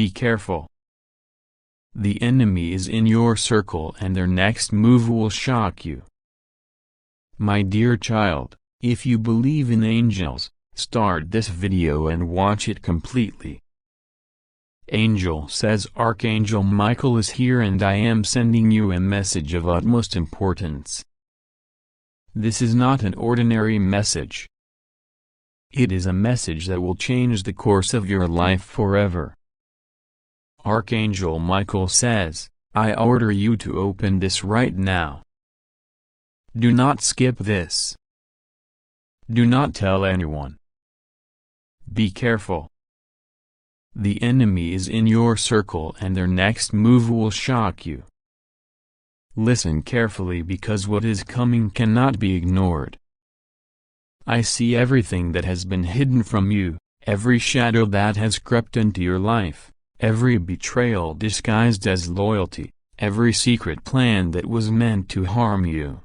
Be careful. The enemy is in your circle and their next move will shock you. My dear child, if you believe in angels, start this video and watch it completely. Angel says Archangel Michael is here and I am sending you a message of utmost importance. This is not an ordinary message. It is a message that will change the course of your life forever. Archangel Michael says, I order you to open this right now. Do not skip this. Do not tell anyone. Be careful. The enemy is in your circle and their next move will shock you. Listen carefully because what is coming cannot be ignored. I see everything that has been hidden from you, every shadow that has crept into your life, every betrayal disguised as loyalty, every secret plan that was meant to harm you.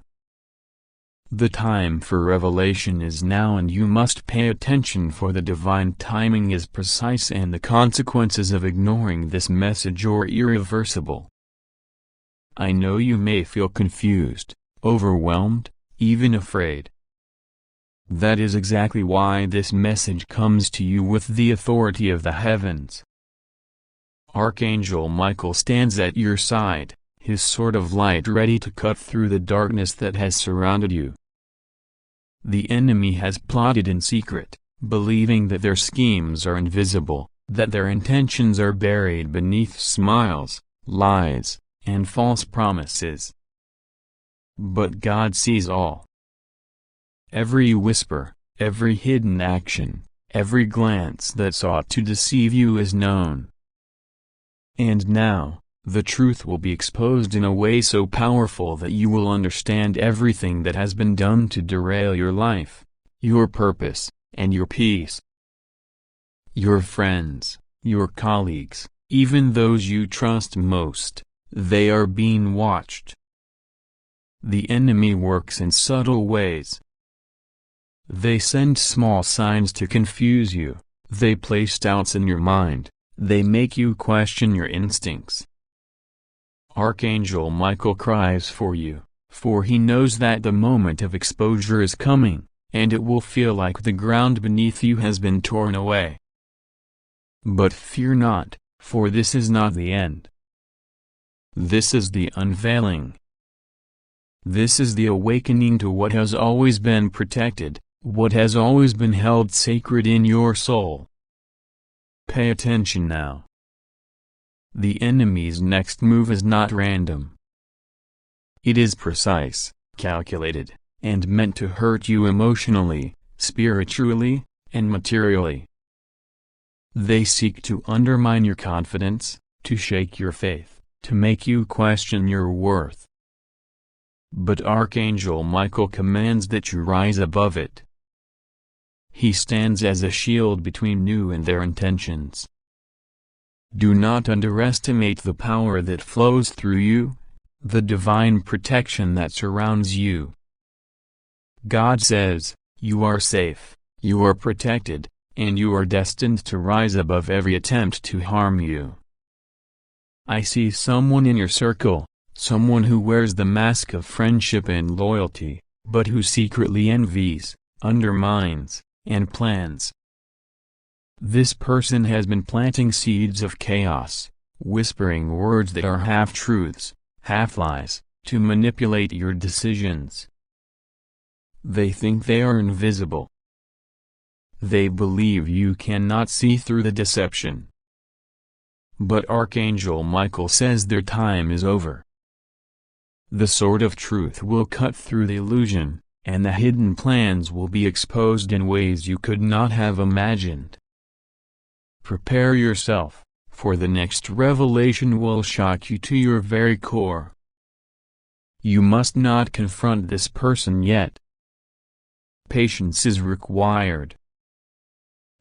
The time for revelation is now and you must pay attention for the divine timing is precise and the consequences of ignoring this message are irreversible. I know you may feel confused, overwhelmed, even afraid. That is exactly why this message comes to you with the authority of the heavens. Archangel Michael stands at your side, his sword of light ready to cut through the darkness that has surrounded you. The enemy has plotted in secret, believing that their schemes are invisible, that their intentions are buried beneath smiles, lies, and false promises. But God sees all. Every whisper, every hidden action, every glance that sought to deceive you is known. And now, the truth will be exposed in a way so powerful that you will understand everything that has been done to derail your life, your purpose, and your peace. Your friends, your colleagues, even those you trust most, they are being watched. The enemy works in subtle ways. They send small signs to confuse you, they place doubts in your mind, they make you question your instincts. Archangel Michael cries for you, for he knows that the moment of exposure is coming, and it will feel like the ground beneath you has been torn away. But fear not, for this is not the end. This is the unveiling. This is the awakening to what has always been protected, what has always been held sacred in your soul. Pay attention now. The enemy's next move is not random. It is precise, calculated, and meant to hurt you emotionally, spiritually, and materially. They seek to undermine your confidence, to shake your faith, to make you question your worth. But Archangel Michael commands that you rise above it. He stands as a shield between you and their intentions. Do not underestimate the power that flows through you, the divine protection that surrounds you. God says, you are safe, you are protected, and you are destined to rise above every attempt to harm you. I see someone in your circle, someone who wears the mask of friendship and loyalty, but who secretly envies, undermines, and plans. This person has been planting seeds of chaos, whispering words that are half-truths, half-lies, to manipulate your decisions. They think they are invisible. They believe you cannot see through the deception. But Archangel Michael says their time is over. The sword of truth will cut through the illusion, and the hidden plans will be exposed in ways you could not have imagined. Prepare yourself, for the next revelation will shock you to your very core. You must not confront this person yet. Patience is required.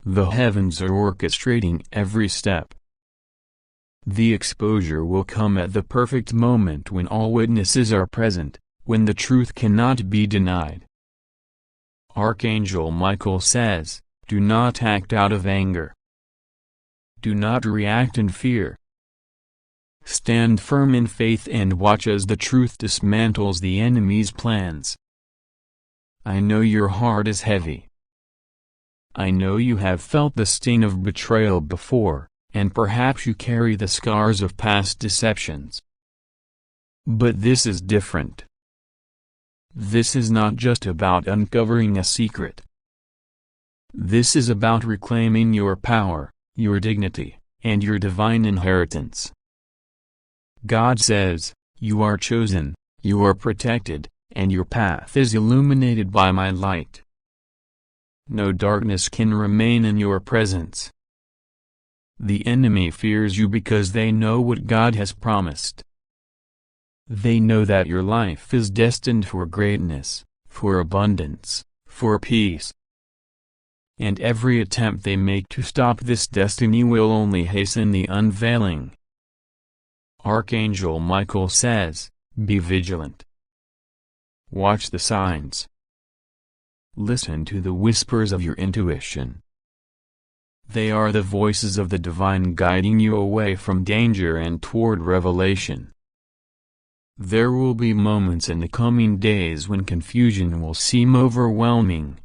The heavens are orchestrating every step. The exposure will come at the perfect moment when all witnesses are present, when the truth cannot be denied. Archangel Michael says, do not act out of anger. Do not react in fear. Stand firm in faith and watch as the truth dismantles the enemy's plans. I know your heart is heavy. I know you have felt the sting of betrayal before, and perhaps you carry the scars of past deceptions. But this is different. This is not just about uncovering a secret. This is about reclaiming your power, your dignity, and your divine inheritance. God says, "You are chosen, you are protected, and your path is illuminated by my light. No darkness can remain in your presence." The enemy fears you because they know what God has promised. They know that your life is destined for greatness, for abundance, for peace. And every attempt they make to stop this destiny will only hasten the unveiling. Archangel Michael says, "Be vigilant. Watch the signs. Listen to the whispers of your intuition. They are the voices of the divine guiding you away from danger and toward revelation." There will be moments in the coming days when confusion will seem overwhelming.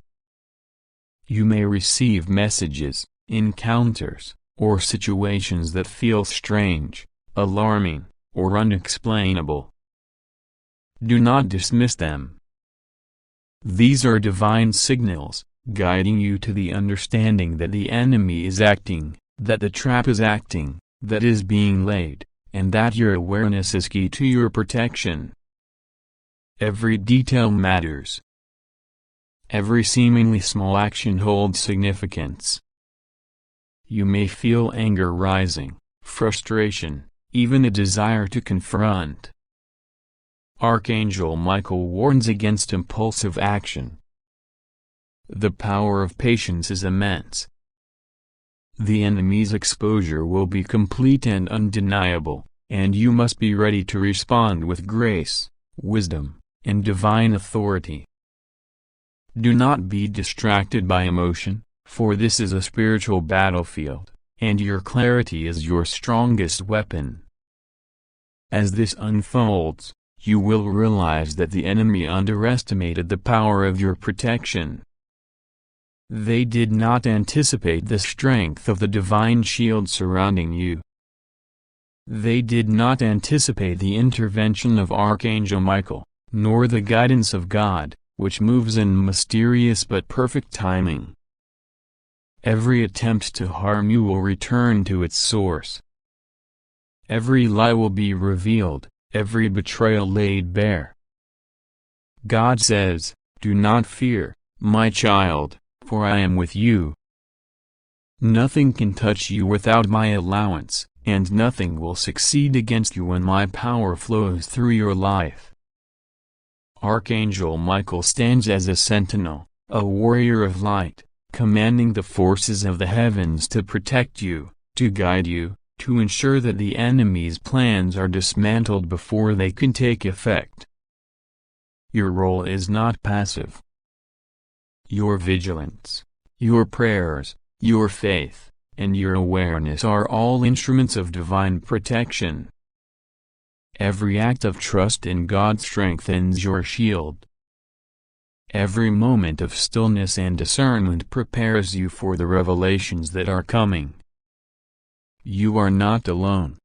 You may receive messages, encounters, or situations that feel strange, alarming, or unexplainable. Do not dismiss them. These are divine signals, guiding you to the understanding that the enemy is acting, that the trap is acting, that is being laid, and that your awareness is key to your protection. Every detail matters. Every seemingly small action holds significance. You may feel anger rising, frustration, even a desire to confront. Archangel Michael warns against impulsive action. The power of patience is immense. The enemy's exposure will be complete and undeniable, and you must be ready to respond with grace, wisdom, and divine authority. Do not be distracted by emotion, for this is a spiritual battlefield, and your clarity is your strongest weapon. As this unfolds, you will realize that the enemy underestimated the power of your protection. They did not anticipate the strength of the divine shield surrounding you. They did not anticipate the intervention of Archangel Michael, nor the guidance of God, which moves in mysterious but perfect timing. Every attempt to harm you will return to its source. Every lie will be revealed, every betrayal laid bare. God says, "Do not fear, my child, for I am with you. Nothing can touch you without my allowance, and nothing will succeed against you when my power flows through your life." Archangel Michael stands as a sentinel, a warrior of light, commanding the forces of the heavens to protect you, to guide you, to ensure that the enemy's plans are dismantled before they can take effect. Your role is not passive. Your vigilance, your prayers, your faith, and your awareness are all instruments of divine protection. Every act of trust in God strengthens your shield. Every moment of stillness and discernment prepares you for the revelations that are coming. You are not alone.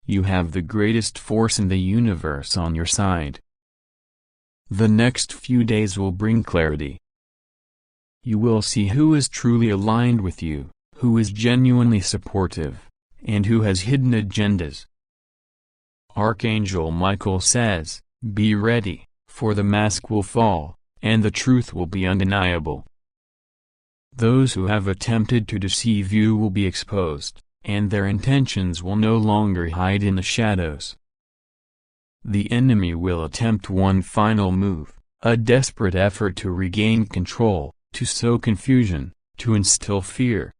You have the greatest force in the universe on your side. The next few days will bring clarity. You will see who is truly aligned with you, who is genuinely supportive, and who has hidden agendas. Archangel Michael says, "Be ready, for the mask will fall, and the truth will be undeniable. Those who have attempted to deceive you will be exposed, and their intentions will no longer hide in the shadows. The enemy will attempt one final move, a desperate effort to regain control, to sow confusion, to instill fear.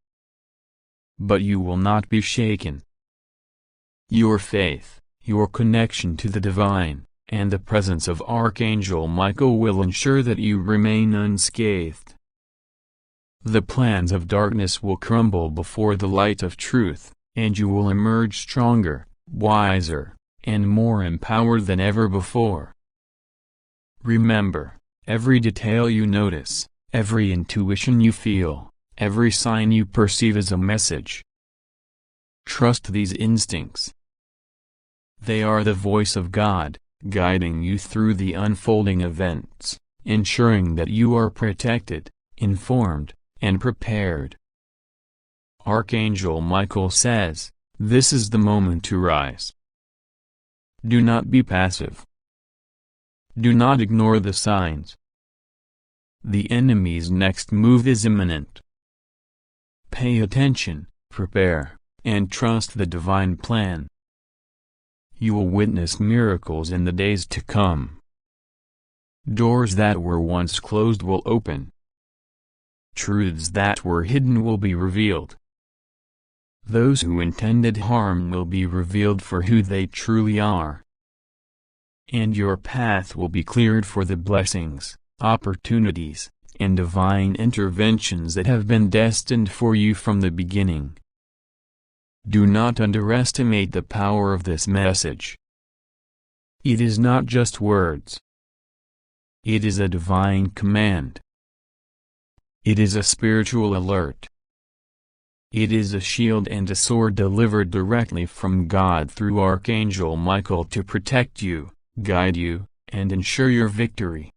But you will not be shaken. Your faith, your connection to the divine, and the presence of Archangel Michael will ensure that you remain unscathed. The plans of darkness will crumble before the light of truth, and you will emerge stronger, wiser, and more empowered than ever before. Remember, every detail you notice, every intuition you feel, every sign you perceive is a message. Trust these instincts. They are the voice of God, guiding you through the unfolding events, ensuring that you are protected, informed, and prepared. Archangel Michael says, "This is the moment to rise." Do not be passive. Do not ignore the signs. The enemy's next move is imminent. Pay attention, prepare, and trust the divine plan. You will witness miracles in the days to come. Doors that were once closed will open. Truths that were hidden will be revealed. Those who intended harm will be revealed for who they truly are. And your path will be cleared for the blessings, opportunities, and divine interventions that have been destined for you from the beginning. Do not underestimate the power of this message. It is not just words. It is a divine command. It is a spiritual alert. It is a shield and a sword delivered directly from God through Archangel Michael to protect you, guide you, and ensure your victory.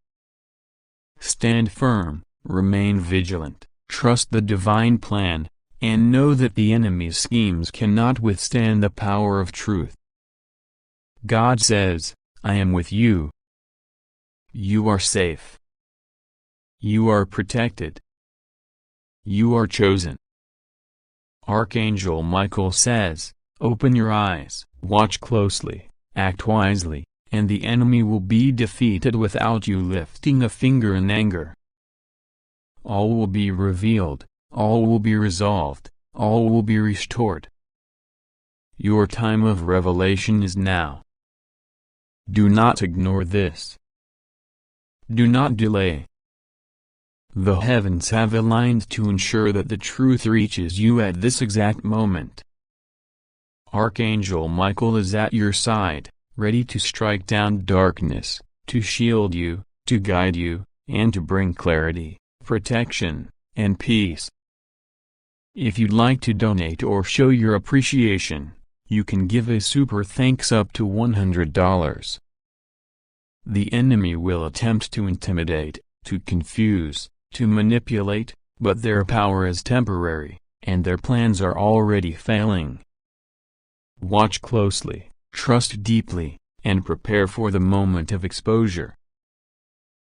Stand firm, remain vigilant, trust the divine plan, and know that the enemy's schemes cannot withstand the power of truth. God says, "I am with you. You are safe. You are protected. You are chosen." Archangel Michael says, "Open your eyes, watch closely, act wisely, and the enemy will be defeated without you lifting a finger in anger. All will be revealed, all will be resolved, all will be restored. Your time of revelation is now. Do not ignore this. Do not delay. The heavens have aligned to ensure that the truth reaches you at this exact moment. Archangel Michael is at your side, ready to strike down darkness, to shield you, to guide you, and to bring clarity, protection, and peace. If you'd like to donate or show your appreciation, you can give a super thanks up to $100. The enemy will attempt to intimidate, to confuse, to manipulate, but their power is temporary, and their plans are already failing. Watch closely, trust deeply, and prepare for the moment of exposure.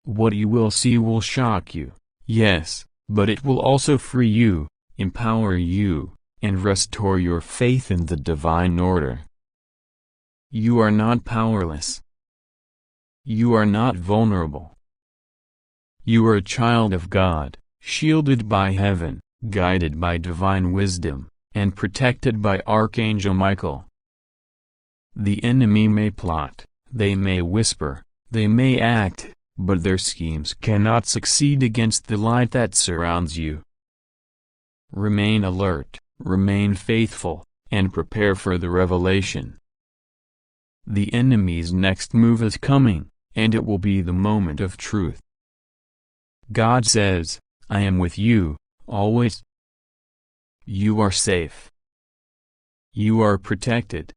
What you will see will shock you, yes, but it will also free you, empower you, and restore your faith in the divine order. You are not powerless. You are not vulnerable. You are a child of God, shielded by heaven, guided by divine wisdom, and protected by Archangel Michael. The enemy may plot, they may whisper, they may act, but their schemes cannot succeed against the light that surrounds you. Remain alert, remain faithful, and prepare for the revelation. The enemy's next move is coming, and it will be the moment of truth. God says, "I am with you, always. You are safe. You are protected.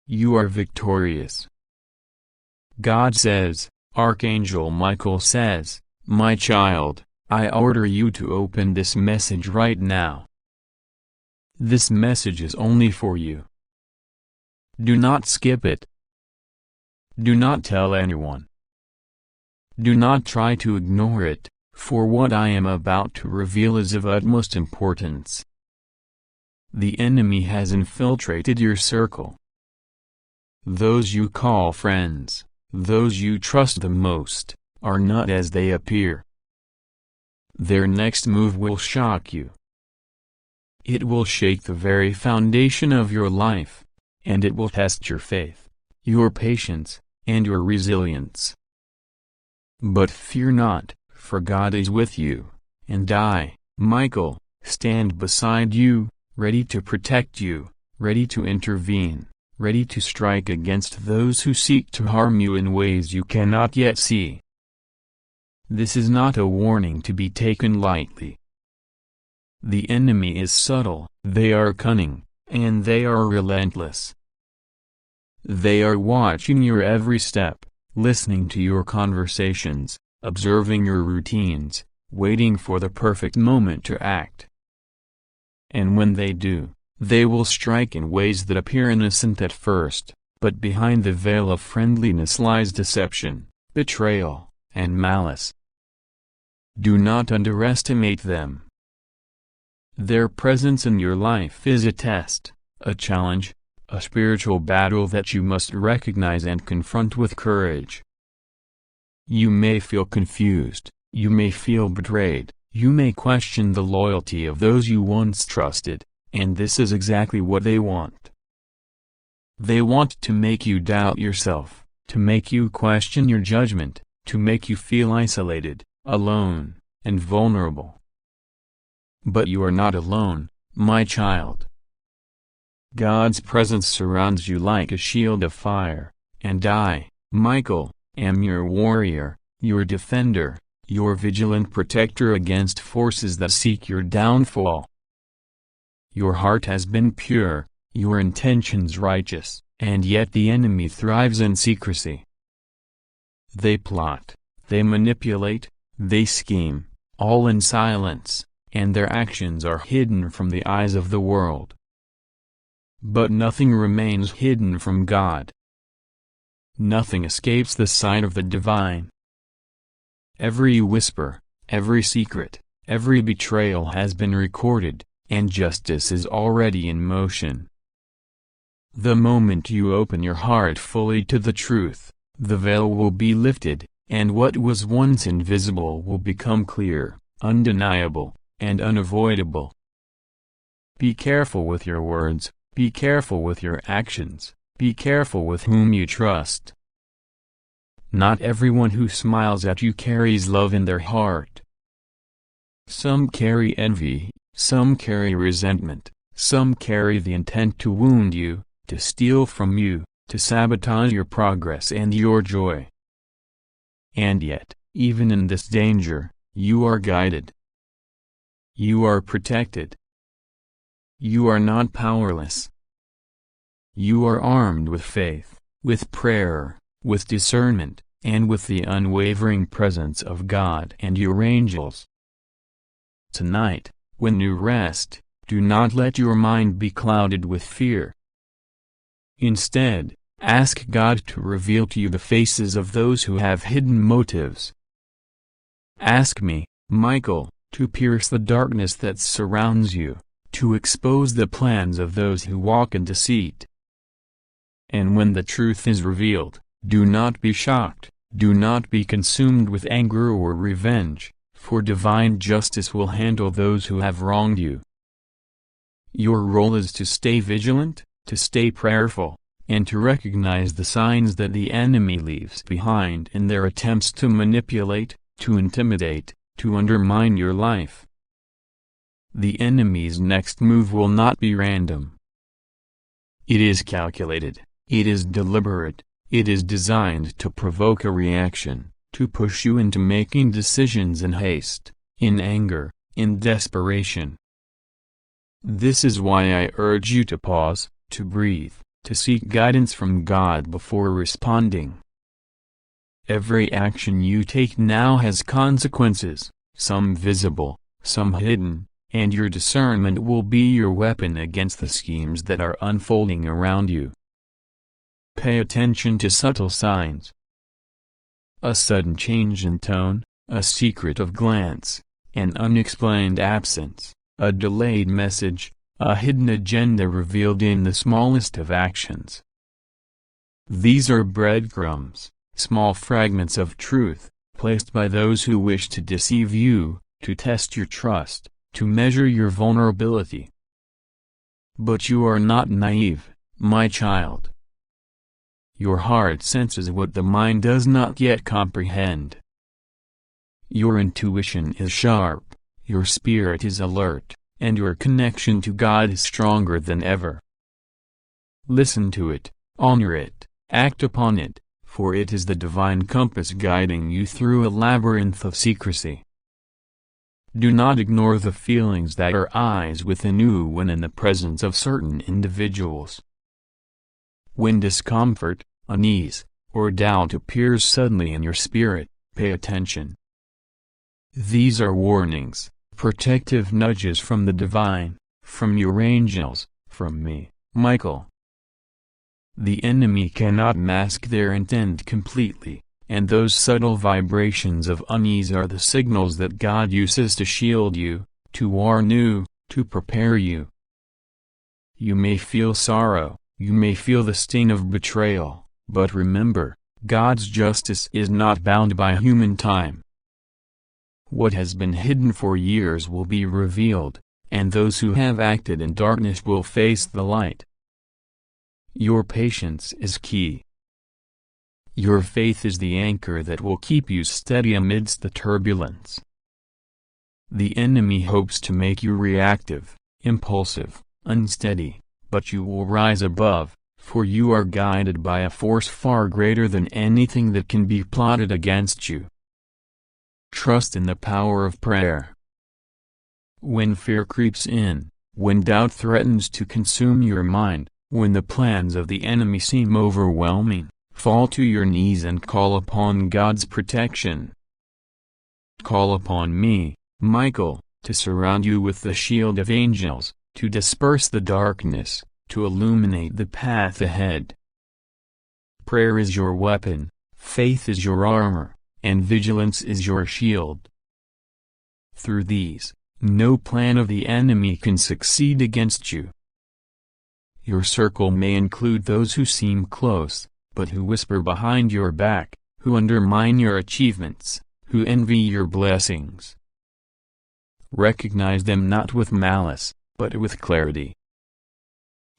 You are victorious." God says, Archangel Michael says, "My child, I order you to open this message right now. This message is only for you. Do not skip it. Do not tell anyone. Do not try to ignore it, for what I am about to reveal is of utmost importance. The enemy has infiltrated your circle. Those you call friends, those you trust the most, are not as they appear. Their next move will shock you. It will shake the very foundation of your life, and it will test your faith, your patience, and your resilience. But fear not, for God is with you, and I, Michael, stand beside you, ready to protect you, ready to intervene, ready to strike against those who seek to harm you in ways you cannot yet see. This is not a warning to be taken lightly. The enemy is subtle, they are cunning, and they are relentless. They are watching your every step, listening to your conversations, observing your routines, waiting for the perfect moment to act. And when they do, they will strike in ways that appear innocent at first, but behind the veil of friendliness lies deception, betrayal, and malice. Do not underestimate them. Their presence in your life is a test, a challenge, a spiritual battle that you must recognize and confront with courage. You may feel confused, you may feel betrayed, you may question the loyalty of those you once trusted, and this is exactly what they want. They want to make you doubt yourself, to make you question your judgment, to make you feel isolated, alone, and vulnerable. But you are not alone, my child. God's presence surrounds you like a shield of fire, and I, Michael, am your warrior, your defender, your vigilant protector against forces that seek your downfall. Your heart has been pure, your intentions righteous, and yet the enemy thrives in secrecy. They plot, they manipulate, they scheme, all in silence, and their actions are hidden from the eyes of the world. But nothing remains hidden from God. Nothing escapes the sight of the divine. Every whisper, every secret, every betrayal has been recorded, and justice is already in motion. The moment you open your heart fully to the truth, the veil will be lifted, and what was once invisible will become clear, undeniable, and unavoidable. Be careful with your words, be careful with your actions, be careful with whom you trust. Not everyone who smiles at you carries love in their heart. Some carry envy, some carry resentment, some carry the intent to wound you, to steal from you, to sabotage your progress and your joy. And yet, even in this danger, you are guided. You are protected. You are not powerless. You are armed with faith, with prayer, with discernment, and with the unwavering presence of God and your angels. Tonight, when you rest, do not let your mind be clouded with fear. Instead, ask God to reveal to you the faces of those who have hidden motives. Ask me, Michael, to pierce the darkness that surrounds you, to expose the plans of those who walk in deceit. And when the truth is revealed, do not be shocked, do not be consumed with anger or revenge, for divine justice will handle those who have wronged you. Your role is to stay vigilant, to stay prayerful, and to recognize the signs that the enemy leaves behind in their attempts to manipulate, to intimidate, to undermine your life. The enemy's next move will not be random. It is calculated, it is deliberate, it is designed to provoke a reaction, to push you into making decisions in haste, in anger, in desperation. This is why I urge you to pause, to breathe, to seek guidance from God before responding. Every action you take now has consequences, some visible, some hidden, and your discernment will be your weapon against the schemes that are unfolding around you. Pay attention to subtle signs. A sudden change in tone, a secretive glance, an unexplained absence, a delayed message, a hidden agenda revealed in the smallest of actions. These are breadcrumbs, small fragments of truth, placed by those who wish to deceive you, to test your trust, to measure your vulnerability. But you are not naive, my child. Your heart senses what the mind does not yet comprehend. Your intuition is sharp, Your spirit is alert, and your connection to God is stronger than ever. Listen to it, honor it, act upon it, for it is the divine compass guiding you through a labyrinth of secrecy. Do not ignore the feelings that arise within you when in the presence of certain individuals. When discomfort, unease, or doubt appears suddenly in your spirit, pay attention. These are warnings, protective nudges from the divine, from your angels, from me, Michael. The enemy cannot mask their intent completely, and those subtle vibrations of unease are the signals that God uses to shield you, to warn you, to prepare you. You may feel sorrow, you may feel the sting of betrayal, but remember, God's justice is not bound by human time. What has been hidden for years will be revealed, and those who have acted in darkness will face the light. Your patience is key. Your faith is the anchor that will keep you steady amidst the turbulence. The enemy hopes to make you reactive, impulsive, unsteady, but you will rise above, for you are guided by a force far greater than anything that can be plotted against you. Trust in the power of prayer. When fear creeps in, when doubt threatens to consume your mind, when the plans of the enemy seem overwhelming, fall to your knees and call upon God's protection. Call upon me, Michael, to surround you with the shield of angels, to disperse the darkness, to illuminate the path ahead. Prayer is your weapon, faith is your armor, and vigilance is your shield. Through these, no plan of the enemy can succeed against you. Your circle may include those who seem close, but who whisper behind your back, who undermine your achievements, who envy your blessings. Recognize them not with malice, but with clarity.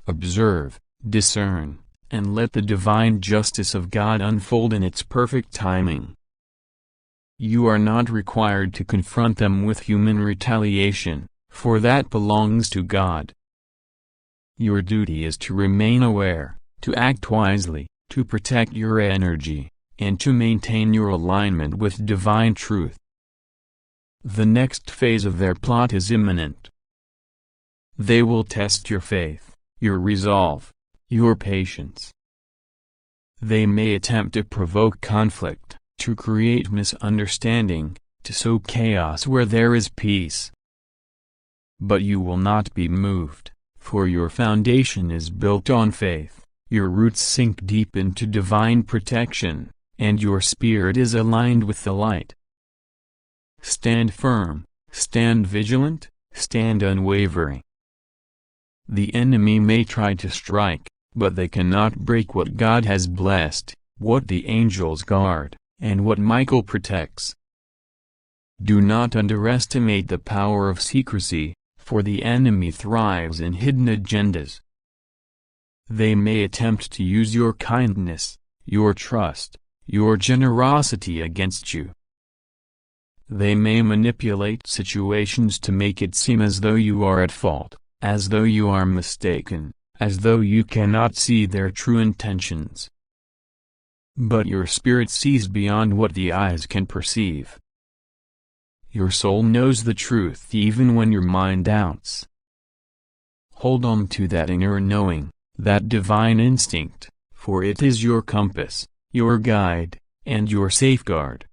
Observe, discern, and let the divine justice of God unfold in its perfect timing. You are not required to confront them with human retaliation, for that belongs to God. Your duty is to remain aware, to act wisely, to protect your energy, and to maintain your alignment with divine truth. The next phase of their plot is imminent. They will test your faith, your resolve, your patience. They may attempt to provoke conflict, to create misunderstanding, to sow chaos where there is peace. But you will not be moved, for your foundation is built on faith, your roots sink deep into divine protection, and your spirit is aligned with the light. Stand firm, stand vigilant, stand unwavering. The enemy may try to strike, but they cannot break what God has blessed, what the angels guard, and what Michael protects. Do not underestimate the power of secrecy, for the enemy thrives in hidden agendas. They may attempt to use your kindness, your trust, your generosity against you. They may manipulate situations to make it seem as though you are at fault, as though you are mistaken, as though you cannot see their true intentions. But your spirit sees beyond what the eyes can perceive. Your soul knows the truth even when your mind doubts. Hold on to that inner knowing, that divine instinct, for it is your compass, your guide, and your safeguard.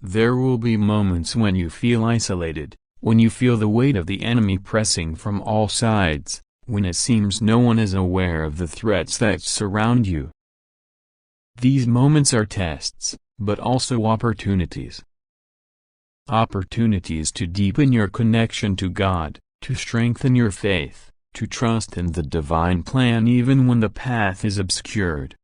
There will be moments when you feel isolated, when you feel the weight of the enemy pressing from all sides, when it seems no one is aware of the threats that surround you. These moments are tests, but also opportunities. Opportunities to deepen your connection to God, to strengthen your faith, to trust in the divine plan even when the path is obscured.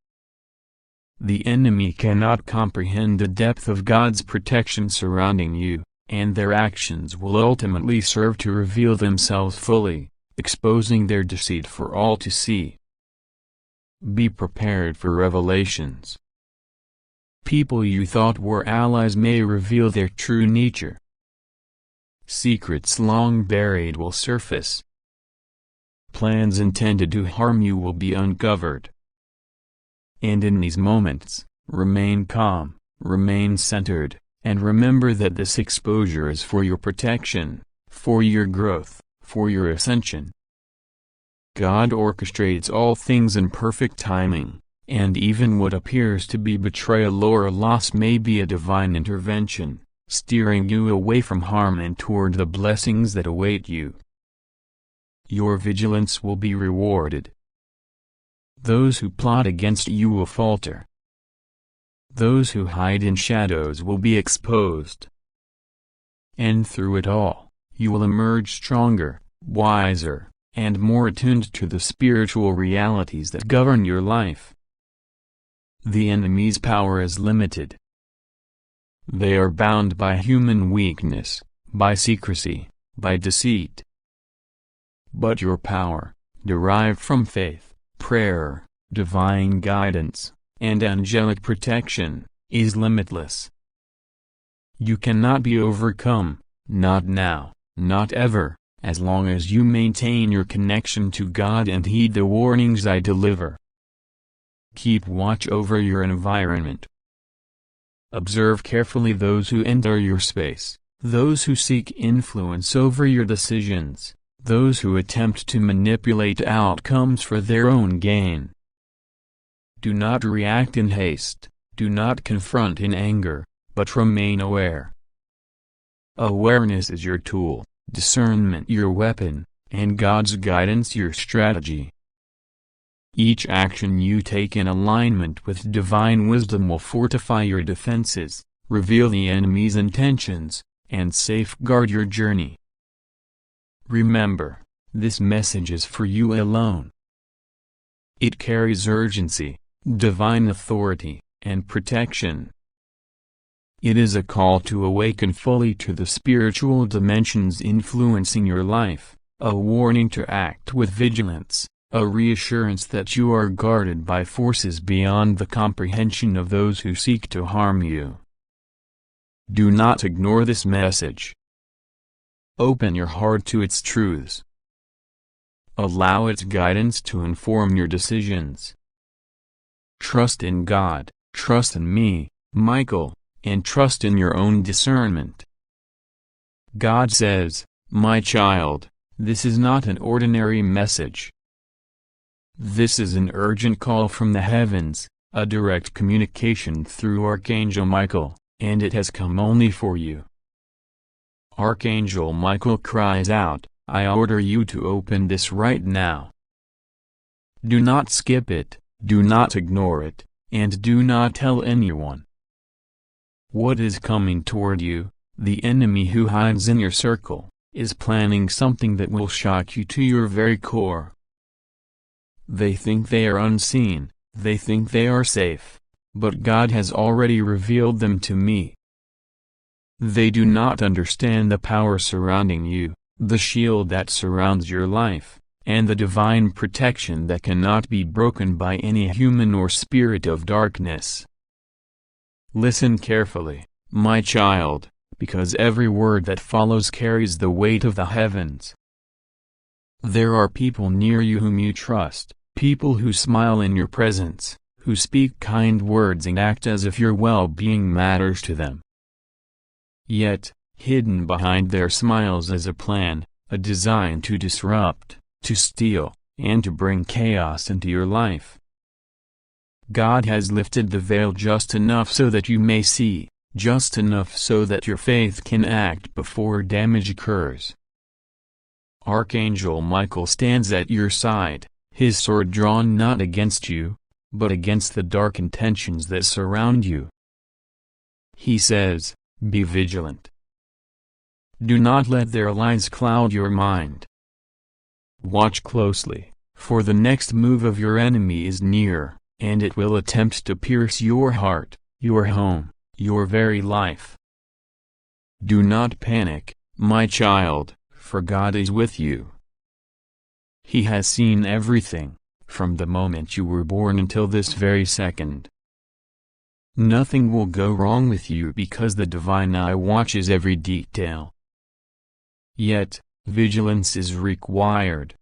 The enemy cannot comprehend the depth of God's protection surrounding you, and their actions will ultimately serve to reveal themselves fully, exposing their deceit for all to see. Be prepared for revelations. People you thought were allies may reveal their true nature. secrets long buried will surface. Plans intended to harm you will be uncovered. And in these moments, remain calm, remain centered, and remember that this exposure is for your protection, for your growth, for your ascension. God orchestrates all things in perfect timing, and even what appears to be betrayal or a loss may be a divine intervention, steering you away from harm and toward the blessings that await you. Your vigilance will be rewarded. Those who plot against you will falter. Those who hide in shadows will be exposed. And through it all, you will emerge stronger, wiser, and more attuned to the spiritual realities that govern your life. The enemy's power is limited. They are bound by human weakness, by secrecy, by deceit. But your power, derived from faith, prayer, divine guidance, and angelic protection, is limitless. You cannot be overcome, not now, not ever, as long as you maintain your connection to God and heed the warnings I deliver. Keep watch over your environment. Observe carefully those who enter your space, those who seek influence over your decisions, those who attempt to manipulate outcomes for their own gain. Do not react in haste, do not confront in anger, but remain aware. Awareness is your tool, discernment your weapon, and God's guidance your strategy. Each action you take in alignment with divine wisdom will fortify your defenses, reveal the enemy's intentions, and safeguard your journey. Remember, this message is for you alone. It carries urgency, divine authority, and protection. It is a call to awaken fully to the spiritual dimensions influencing your life, a warning to act with vigilance, a reassurance that you are guarded by forces beyond the comprehension of those who seek to harm you. Do not ignore this message. Open your heart to its truths. Allow its guidance to inform your decisions. Trust in God, trust in me, Michael, and trust in your own discernment. God says, "My child, this is not an ordinary message. This is an urgent call from the heavens, a direct communication through Archangel Michael, and it has come only for you." Archangel Michael cries out, "I order you to open this right now." Do not skip it, do not ignore it, and do not tell anyone. What is coming toward you, the enemy who hides in your circle, is planning something that will shock you to your very core. They think they are unseen, they think they are safe, but God has already revealed them to me. They do not understand the power surrounding you, the shield that surrounds your life, and the divine protection that cannot be broken by any human or spirit of darkness. Listen carefully, my child, because every word that follows carries the weight of the heavens. There are people near you whom you trust, people who smile in your presence, who speak kind words and act as if your well-being matters to them. Yet, hidden behind their smiles is a plan, a design to disrupt, to steal, and to bring chaos into your life. God has lifted the veil just enough so that you may see, just enough so that your faith can act before damage occurs. Archangel Michael stands at your side, his sword drawn not against you, but against the dark intentions that surround you. He says, "Be vigilant. Do not let their lies cloud your mind. Watch closely, for the next move of your enemy is near, and it will attempt to pierce your heart, your home, your very life. Do not panic, my child, for God is with you. He has seen everything, from the moment you were born until this very second. Nothing will go wrong with you because the divine eye watches every detail. Yet, vigilance is required.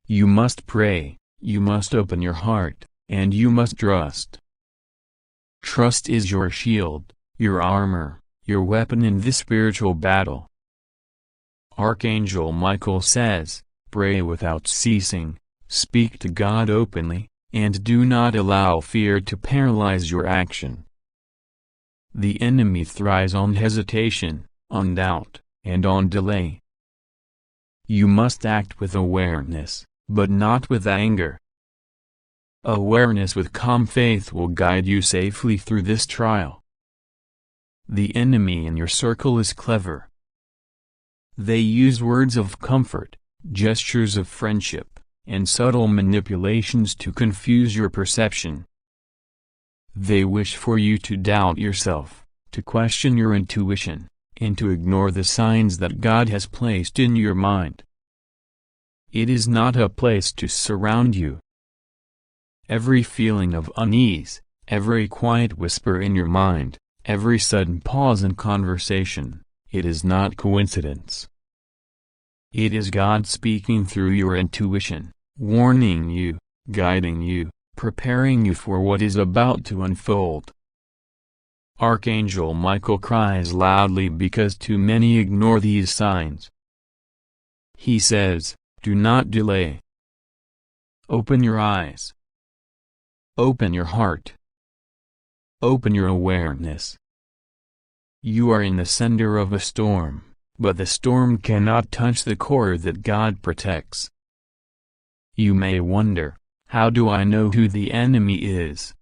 You must pray, you must open your heart, and you must trust. Trust is your shield, your armor, your weapon in this spiritual battle. Archangel Michael says, pray without ceasing, speak to God openly, and do not allow fear to paralyze your action. The enemy thrives on hesitation, on doubt, and on delay. You must act with awareness, but not with anger. Awareness with calm faith will guide you safely through this trial. The enemy in your circle is clever. They use words of comfort, gestures of friendship, and subtle manipulations to confuse your perception. They wish for you to doubt yourself, to question your intuition, and to ignore the signs that God has placed in your mind. It is not a place to surround you. Every feeling of unease, every quiet whisper in your mind, every sudden pause in conversation, it is not coincidence. It is God speaking through your intuition, warning you, guiding you, preparing you for what is about to unfold. Archangel Michael cries loudly because too many ignore these signs. He says, do not delay. Open your eyes. Open your heart. Open your awareness. You are in the center of a storm, but the storm cannot touch the core that God protects. You may wonder, how do I know who the enemy is?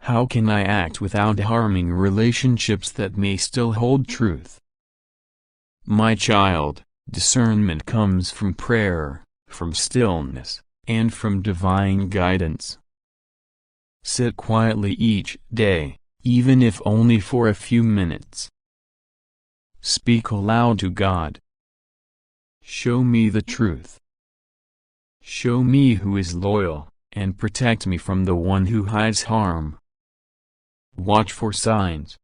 How can I act without harming relationships that may still hold truth? My child, discernment comes from prayer, from stillness, and from divine guidance. Sit quietly each day, even if only for a few minutes. Speak aloud to God. Show me the truth. Show me who is loyal, and protect me from the one who hides harm. Watch for signs.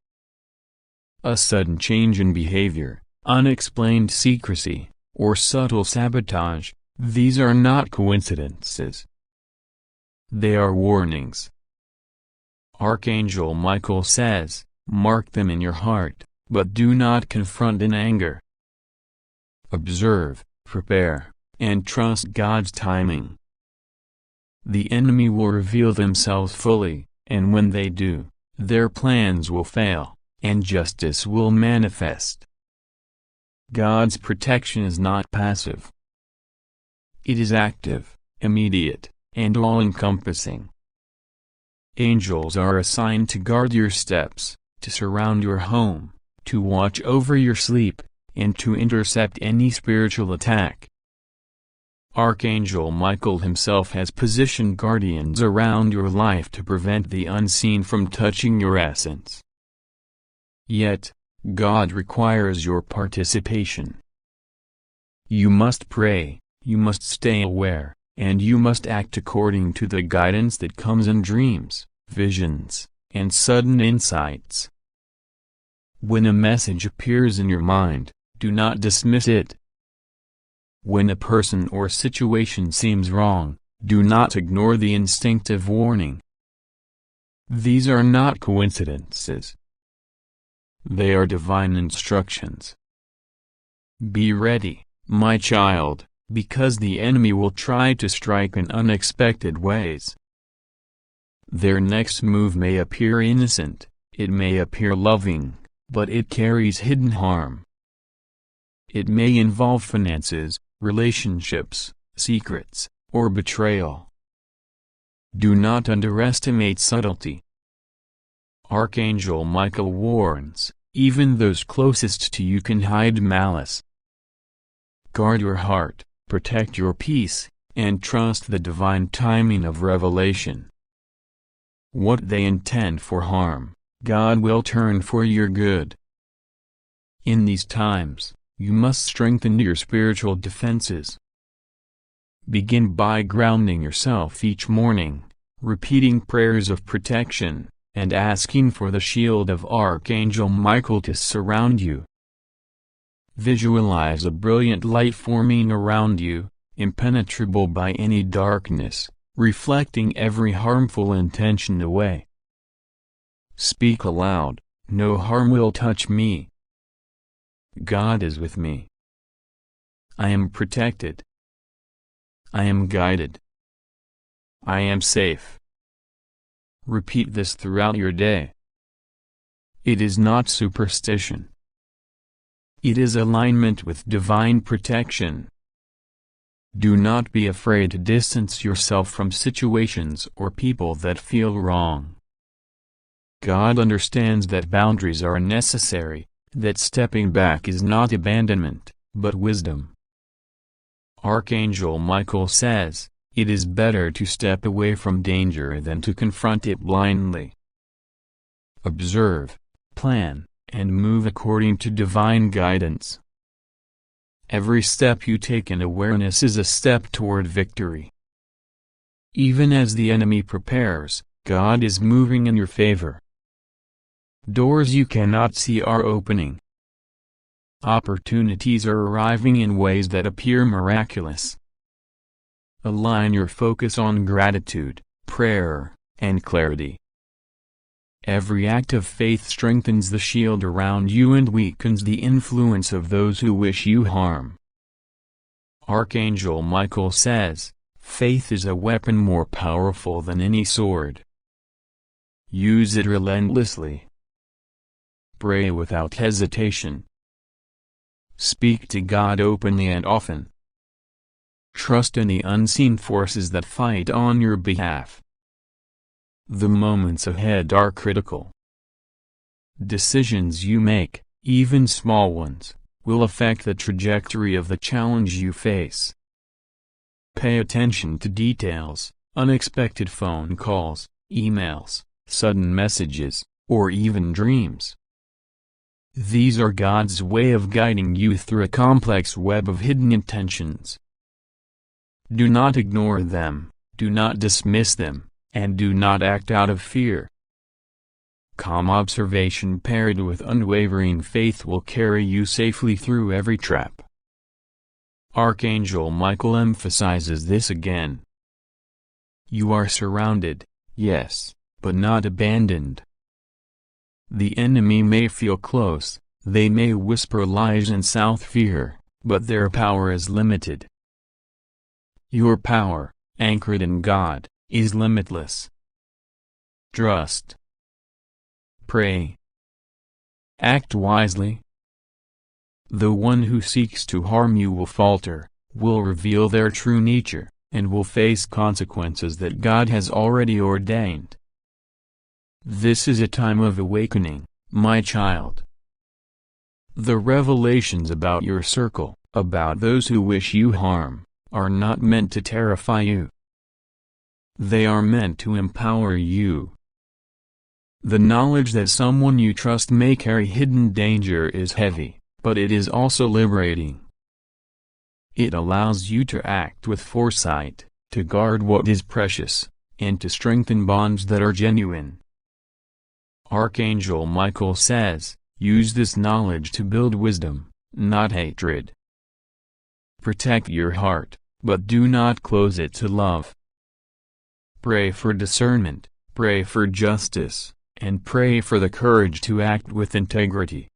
A sudden change in behavior, unexplained secrecy, or subtle sabotage, these are not coincidences. They are warnings. Archangel Michael says, mark them in your heart, but do not confront in anger. Observe, prepare, and trust God's timing. The enemy will reveal themselves fully, and when they do, their plans will fail, and justice will manifest. God's protection is not passive. It is active, immediate, and all-encompassing. Angels are assigned to guard your steps, to surround your home, to watch over your sleep, and to intercept any spiritual attack. Archangel Michael himself has positioned guardians around your life to prevent the unseen from touching your essence. Yet, God requires your participation. You must pray, you must stay aware, and you must act according to the guidance that comes in dreams, visions, and sudden insights. When a message appears in your mind, do not dismiss it. When a person or situation seems wrong, do not ignore the instinctive warning. These are not coincidences. They are divine instructions. Be ready, my child, because the enemy will try to strike in unexpected ways. Their next move may appear innocent, it may appear loving, but it carries hidden harm. It may involve finances, relationships, secrets, or betrayal. Do not underestimate subtlety. Archangel Michael warns, even those closest to you can hide malice. Guard your heart, protect your peace, and trust the divine timing of revelation. What they intend for harm, God will turn for your good. In these times, you must strengthen your spiritual defenses. Begin by grounding yourself each morning, repeating prayers of protection, and asking for the shield of Archangel Michael to surround you. Visualize a brilliant light forming around you, impenetrable by any darkness, reflecting every harmful intention away. Speak aloud, "No harm will touch me. God is with me. I am protected. I am guided. I am safe." Repeat this throughout your day. It is not superstition. It is alignment with divine protection. Do not be afraid to distance yourself from situations or people that feel wrong. God understands that boundaries are necessary, that stepping back is not abandonment, but wisdom. Archangel Michael says, "It is better to step away from danger than to confront it blindly." Observe, plan, and move according to divine guidance. Every step you take in awareness is a step toward victory. Even as the enemy prepares, God is moving in your favor. Doors you cannot see are opening. Opportunities are arriving in ways that appear miraculous. Align your focus on gratitude, prayer, and clarity. Every act of faith strengthens the shield around you and weakens the influence of those who wish you harm. Archangel Michael says, "Faith is a weapon more powerful than any sword. Use it relentlessly. Pray without hesitation. Speak to God openly and often. Trust in the unseen forces that fight on your behalf." The moments ahead are critical. Decisions you make, even small ones, will affect the trajectory of the challenge you face. Pay attention to details, unexpected phone calls, emails, sudden messages, or even dreams. These are God's way of guiding you through a complex web of hidden intentions. Do not ignore them, do not dismiss them, and do not act out of fear. Calm observation paired with unwavering faith will carry you safely through every trap. Archangel Michael emphasizes this again. You are surrounded, yes, but not abandoned. The enemy may feel close, they may whisper lies and sow fear, but their power is limited. Your power, anchored in God, is limitless. Trust. Pray. Act wisely. The one who seeks to harm you will falter, will reveal their true nature, and will face consequences that God has already ordained. This is a time of awakening, my child. The revelations about your circle, about those who wish you harm, are not meant to terrify you. They are meant to empower you. The knowledge that someone you trust may carry hidden danger is heavy, but it is also liberating. It allows you to act with foresight, to guard what is precious, and to strengthen bonds that are genuine. Archangel Michael says, use this knowledge to build wisdom, not hatred. Protect your heart, but do not close it to love. Pray for discernment, pray for justice, and pray for the courage to act with integrity.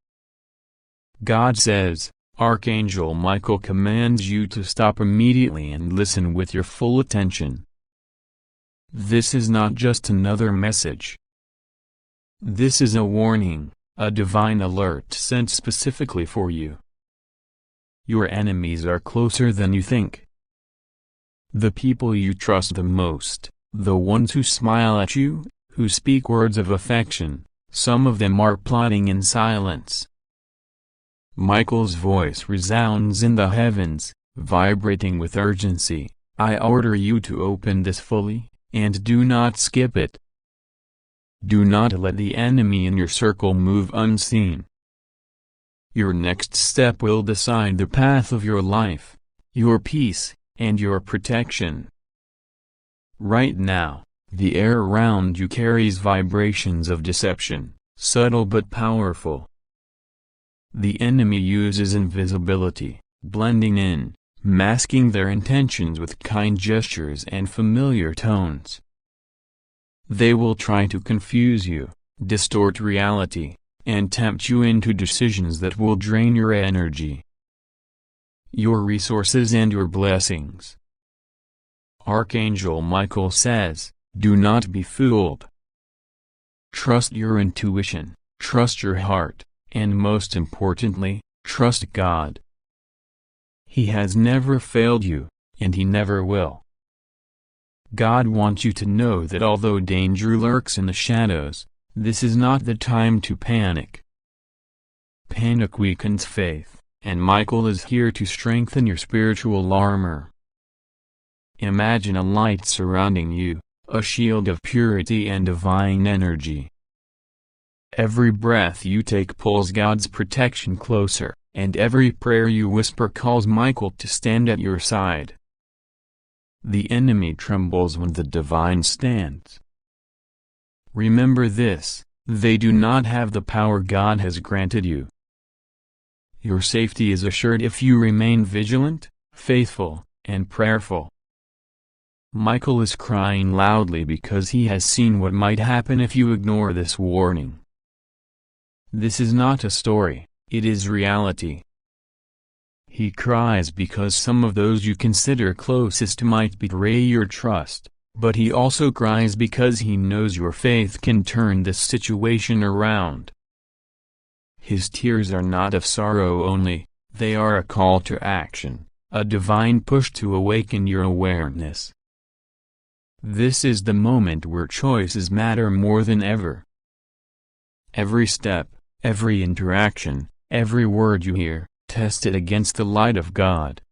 God says, Archangel Michael commands you to stop immediately and listen with your full attention. This is not just another message. This is a warning, a divine alert sent specifically for you. Your enemies are closer than you think. The people you trust the most, the ones who smile at you, who speak words of affection, some of them are plotting in silence. Michael's voice resounds in the heavens, vibrating with urgency. I order you to open this fully, and do not skip it. Do not let the enemy in your circle move unseen. Your next step will decide the path of your life, your peace, and your protection. Right now, the air around you carries vibrations of deception, subtle but powerful. The enemy uses invisibility, blending in, masking their intentions with kind gestures and familiar tones. They will try to confuse you, distort reality, and tempt you into decisions that will drain your energy, your resources and your blessings. Archangel Michael says, "Do not be fooled. Trust your intuition, trust your heart, and most importantly, trust God. He has never failed you, and He never will." God wants you to know that although danger lurks in the shadows, this is not the time to panic. Panic weakens faith, and Michael is here to strengthen your spiritual armor. Imagine a light surrounding you, a shield of purity and divine energy. Every breath you take pulls God's protection closer, and every prayer you whisper calls Michael to stand at your side. The enemy trembles when the divine stands. Remember this, they do not have the power God has granted you. Your safety is assured if you remain vigilant, faithful, and prayerful. Michael is crying loudly because he has seen what might happen if you ignore this warning. This is not a story, it is reality. He cries because some of those you consider closest might betray your trust, but he also cries because he knows your faith can turn this situation around. His tears are not of sorrow only, they are a call to action, a divine push to awaken your awareness. This is the moment where choices matter more than ever. Every step, every interaction, every word you hear, test it against the light of God.